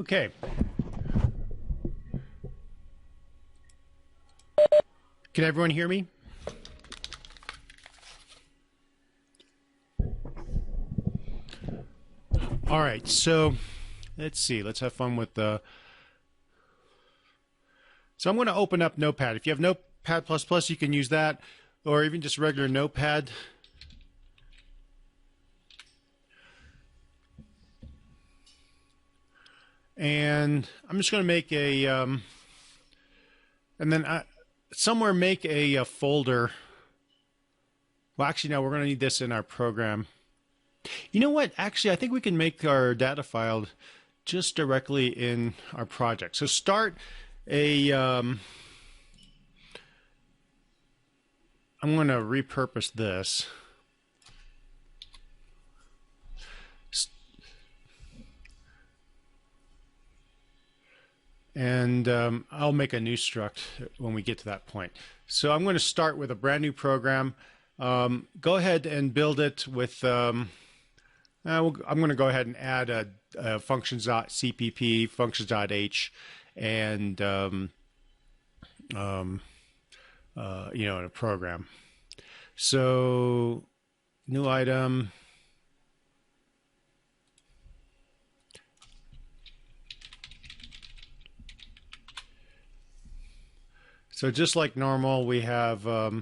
Okay. Can everyone hear me? All right. So let's see. Let's have fun with the. So I'm going to open up Notepad. If you have Notepad++, you can use that, or even just regular Notepad. And I'm just going to make a, and then somewhere make a folder. Well, actually, no, we're going to need this in our program. You know what? Actually, I think we can make our data file just directly in our project. So start a, I'm going to repurpose this. And I'll make a new struct when we get to that point. So I'm going to start with a brand new program. Go ahead and build it with, I'm going to go ahead and add a functions.cpp, functions.h, and, in a program. So new item. So just like normal, we have a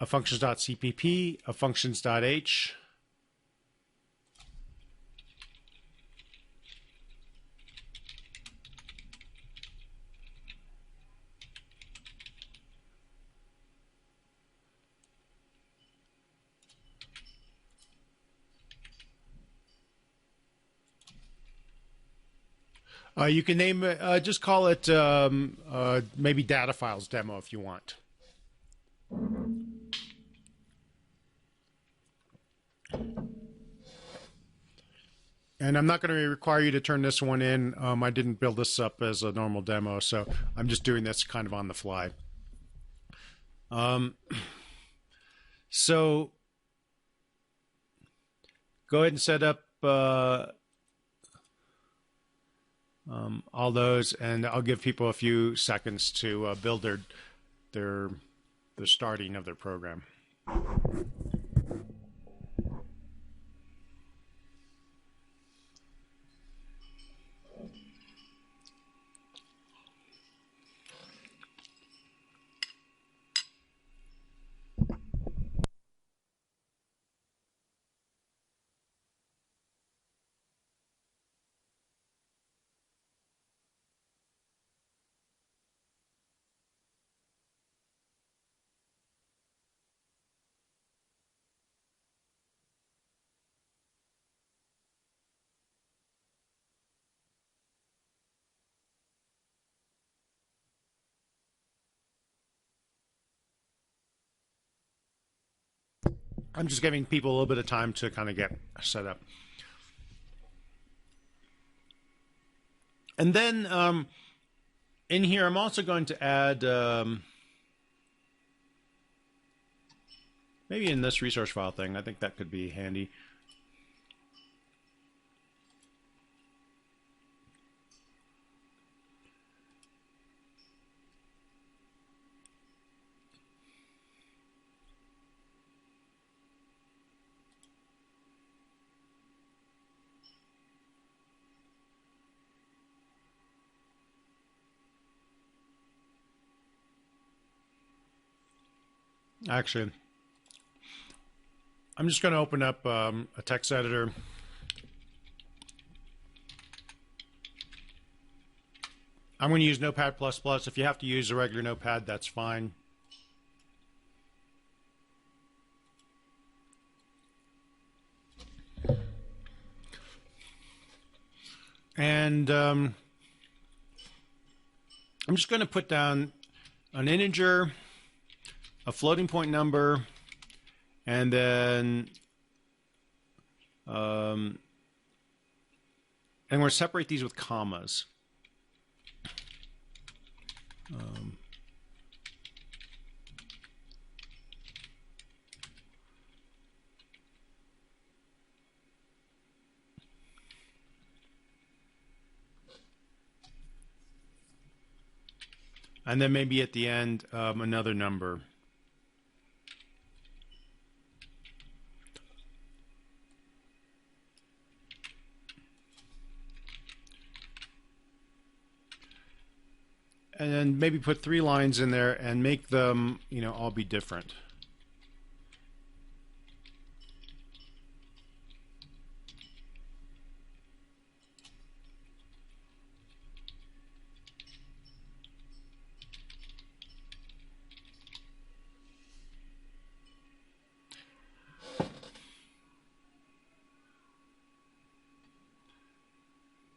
functions.cpp, a functions.h. You can name it, just call it maybe data files demo if you want. And I'm not going to require you to turn this one in. I didn't build this up as a normal demo, so I'm just doing this kind of on the fly. So go ahead and set up all those, and I'll give people a few seconds to build the starting of their program. I'm just giving people a little bit of time to kind of get set up. And then in here, I'm also going to add, maybe in this resource file thing, I think that could be handy. Actually, I'm just going to open up a text editor. I'm going to use Notepad++. If you have to use a regular Notepad, that's fine. And I'm just going to put down an integer, a floating point number, and then and we're going to separate these with commas. And then maybe at the end, another number. And then maybe put 3 lines in there and make them, all be different.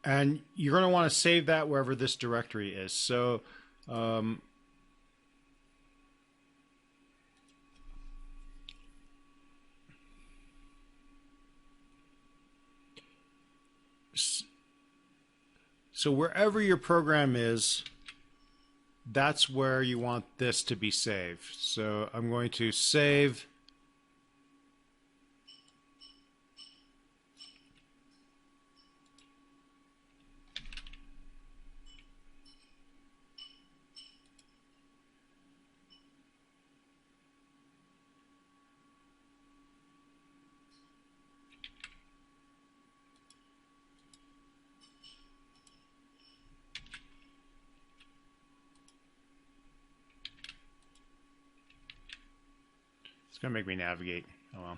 And you're going to want to save that wherever this directory is. So so wherever your program is, that's where you want this to be saved. So I'm going to save. It's going to make me navigate. Oh well.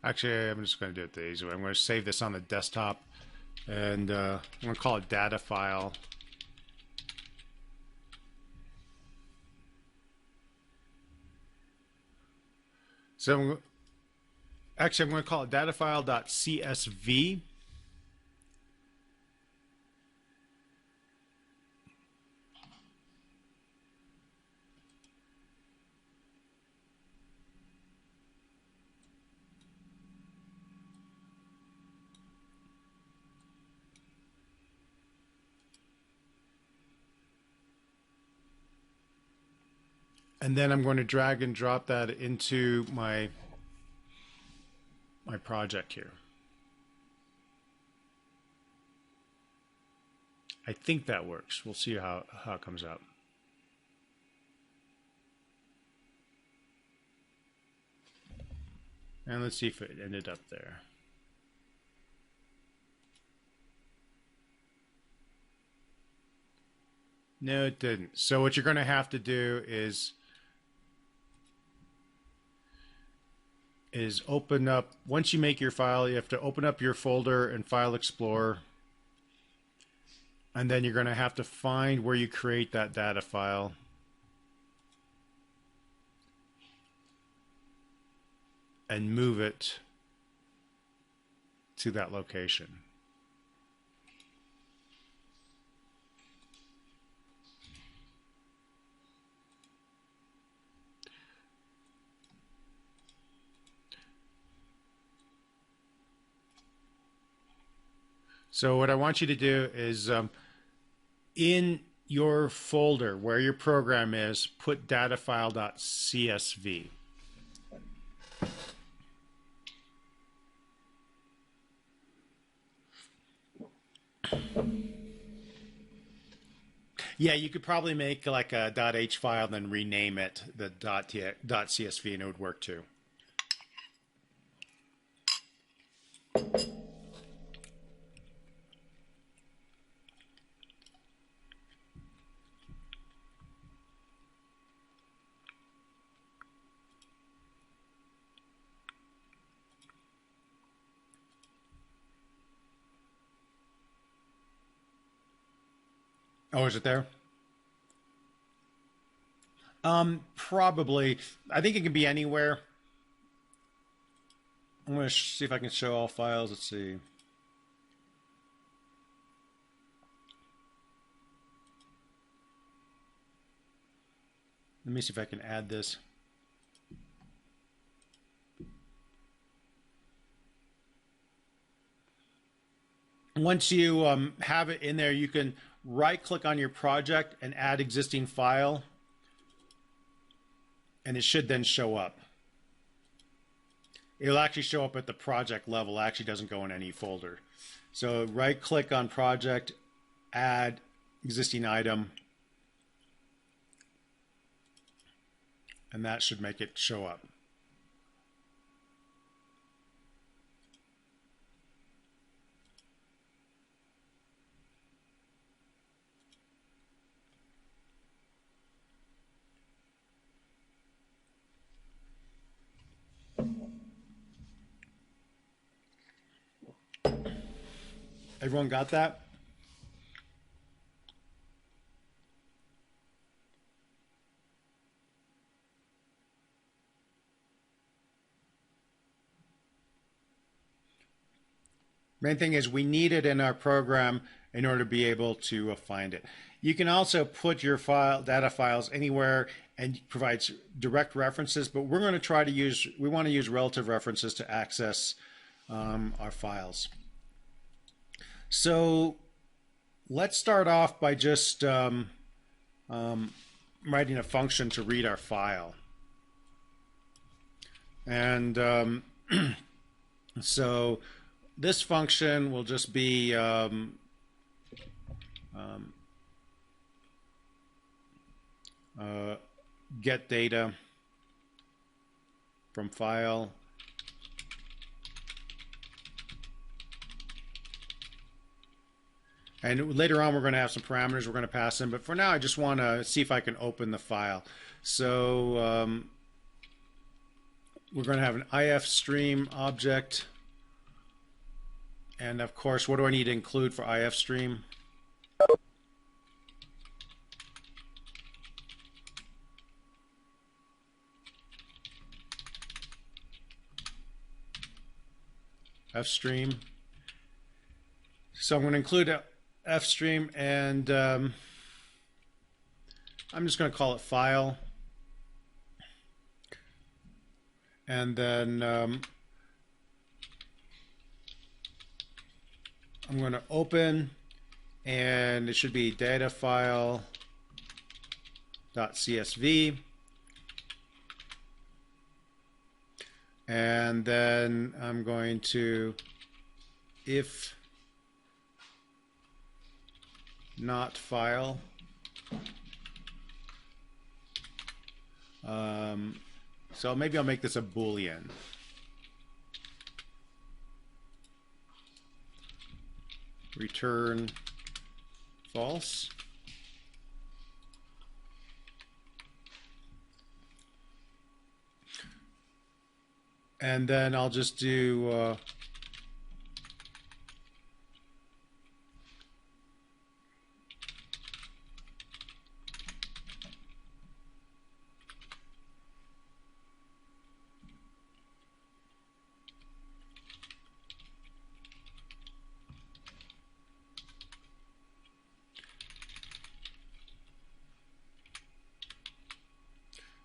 Actually, I'm just going to do it the easy way. I'm going to save this on the desktop, and I'm going to call it data file. So I'm going to call it datafile.csv. And then I'm going to drag and drop that into my project here. I think that works. We'll see how it comes out. And let's see if it ended up there. No, it didn't. So what you're going to have to do is open up, once you make your file, you have to open up your folder in File Explorer, and then you're going to have to find where you create that data file. And move it to that location. So what I want you to do is in your folder where your program is, put datafile.csv. Yeah, you could probably make like a .h file and then rename it the .csv, and it would work too. Oh, is it there? Probably. I think it can be anywhere. I'm going to see if I can show all files. Let's see. Let me see if I can add this. Once you have it in there, you can right-click on your project and add existing file, and it should then show up. It'll actually show up at the project level. It actually doesn't go in any folder. So right-click on project, add existing item, and that should make it show up. Everyone got that? Main thing is we need it in our program in order to be able to find it. You can also put your data files anywhere and provides direct references, but we're going to try to use, we want to use relative references to access our files. So let's start off by just writing a function to read our file. And so this function will just be get data from file. And later on, we're going to have some parameters we're going to pass in. But for now, I just want to see if I can open the file. So we're going to have an ifstream object. And of course, what do I need to include for ifstream? Fstream. So I'm going to include Fstream, and I'm just going to call it file. And then I'm going to open, and it should be data file.csv. And then I'm going to if not file. So maybe I'll make this a Boolean. Return false. And then I'll just do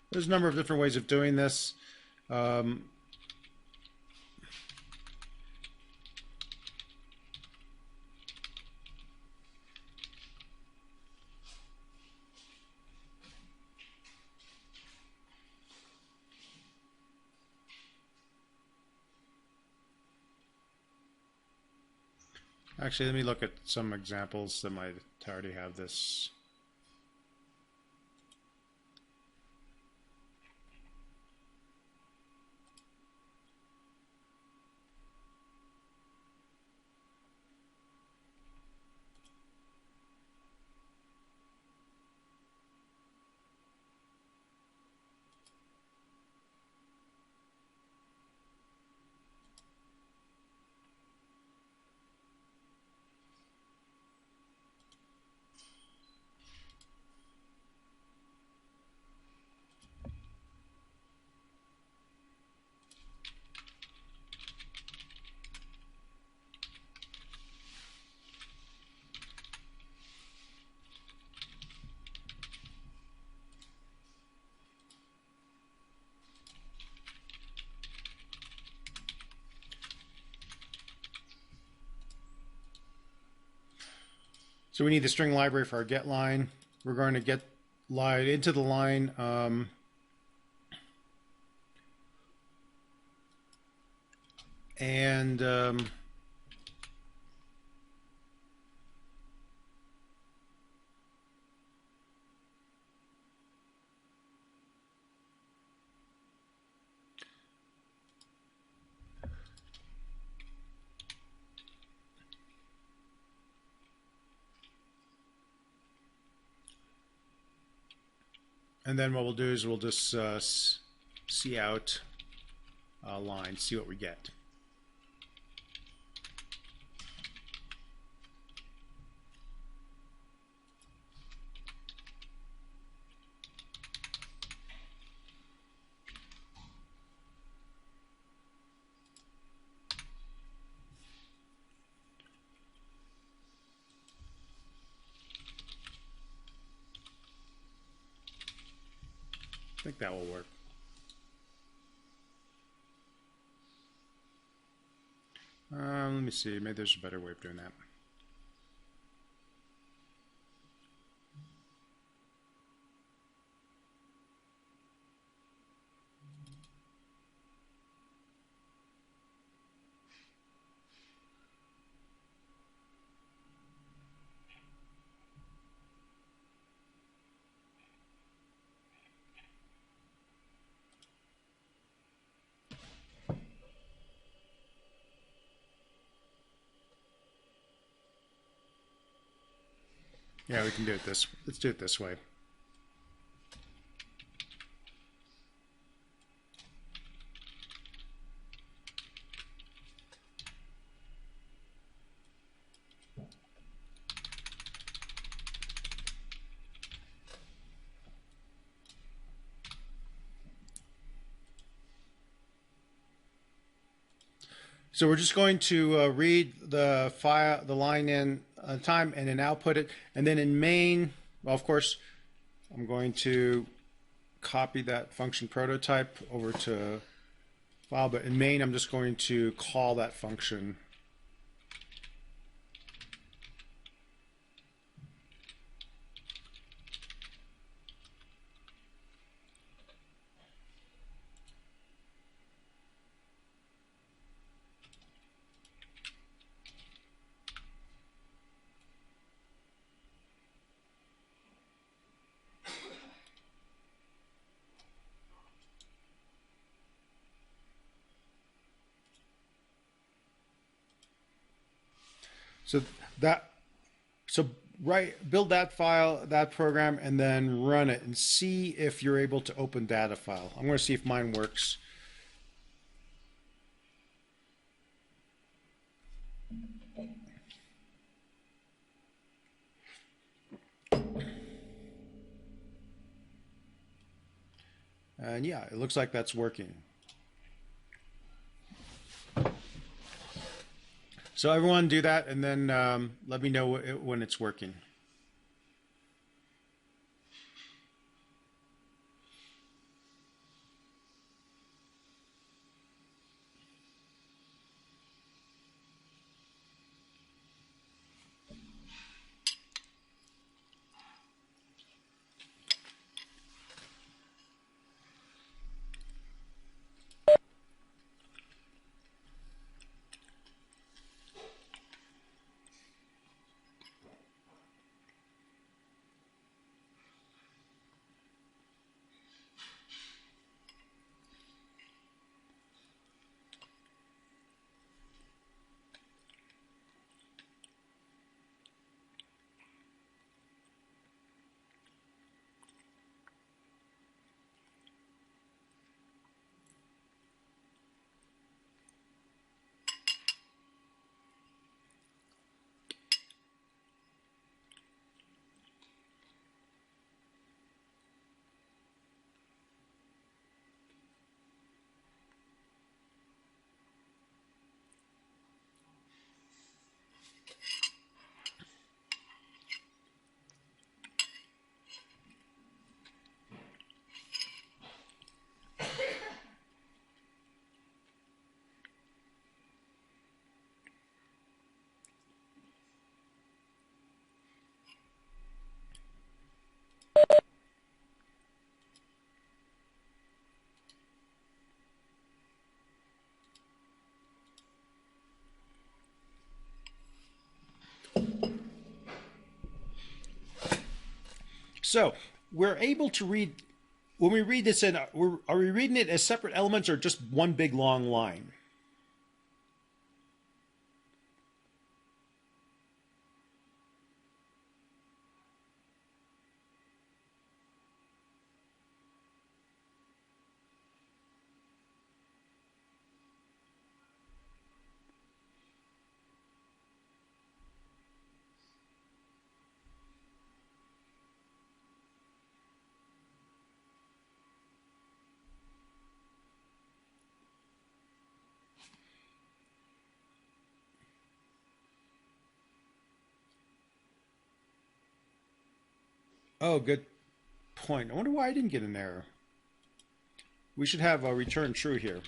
there's a number of different ways of doing this. Actually, let me look at some examples that might already have this. So we need the string library for our get line. We're going to get line into the line and And then what we'll do is we'll just see out line, see what we get. I think that will work. Let me see. Maybe there's a better way of doing that. Yeah, we can do it this. Let's do it this way. So we're just going to read the file, the line in time, and then output it. And then in main, well, of course, I'm going to copy that function prototype over to file. But in main, I'm just going to call that function. So build that file, that program, and then run it and see if you're able to open data file. I'm going to see if mine works. And yeah, it looks like that's working. So everyone do that, and then let me know when it's working. So we're able to read, when we read this in, are we reading it as separate elements or just one big long line? Oh, good point. I wonder why I didn't get an error. We should have a return true here.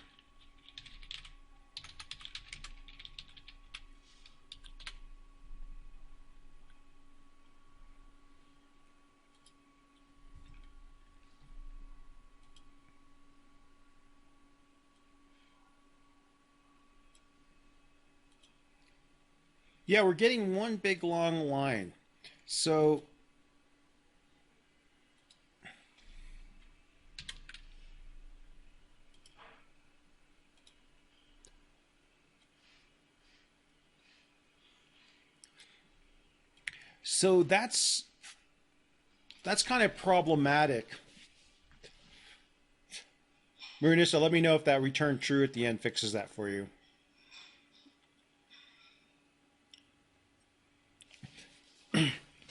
Yeah, we're getting one big long line. So so that's kind of problematic. Marissa, let me know if that return true at the end fixes that for you.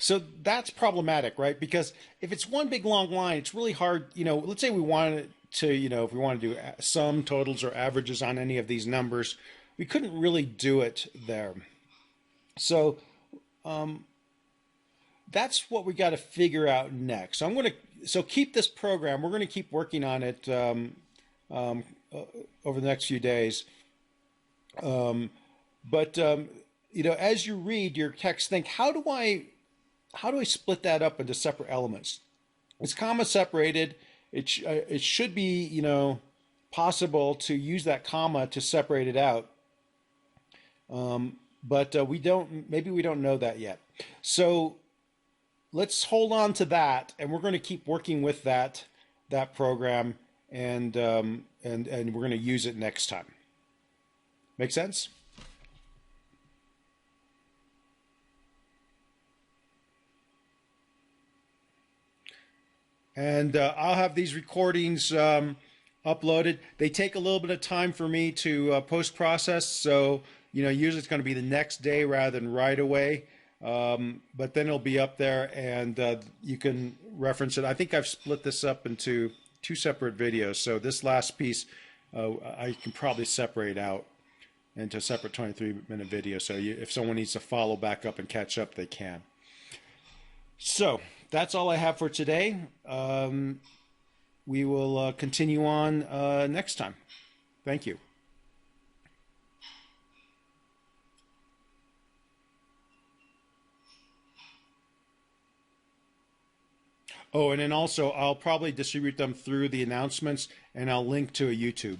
So that's problematic, right? Because if it's one big long line, it's really hard. Let's say we wanted to, if we want to do sum, totals, or averages on any of these numbers, we couldn't really do it there. So that's what we got to figure out next. So keep this program. We're going to keep working on it over the next few days. But as you read your text, think, how do I split that up into separate elements? It's comma separated. It should be possible to use that comma to separate it out. But we don't. Maybe we don't know that yet. So let's hold on to that, and we're going to keep working with that program, and we're going to use it next time. Make sense? And I'll have these recordings uploaded. They take a little bit of time for me to post-process, so usually it's going to be the next day rather than right away. But then it'll be up there, and you can reference it. I think I've split this up into 2 separate videos, so this last piece I can probably separate out into a separate 23-minute video. So if someone needs to follow back up and catch up, they can. So that's all I have for today. We will continue on next time. Thank you. Oh, and then also I'll probably distribute them through the announcements, and I'll link to a YouTube.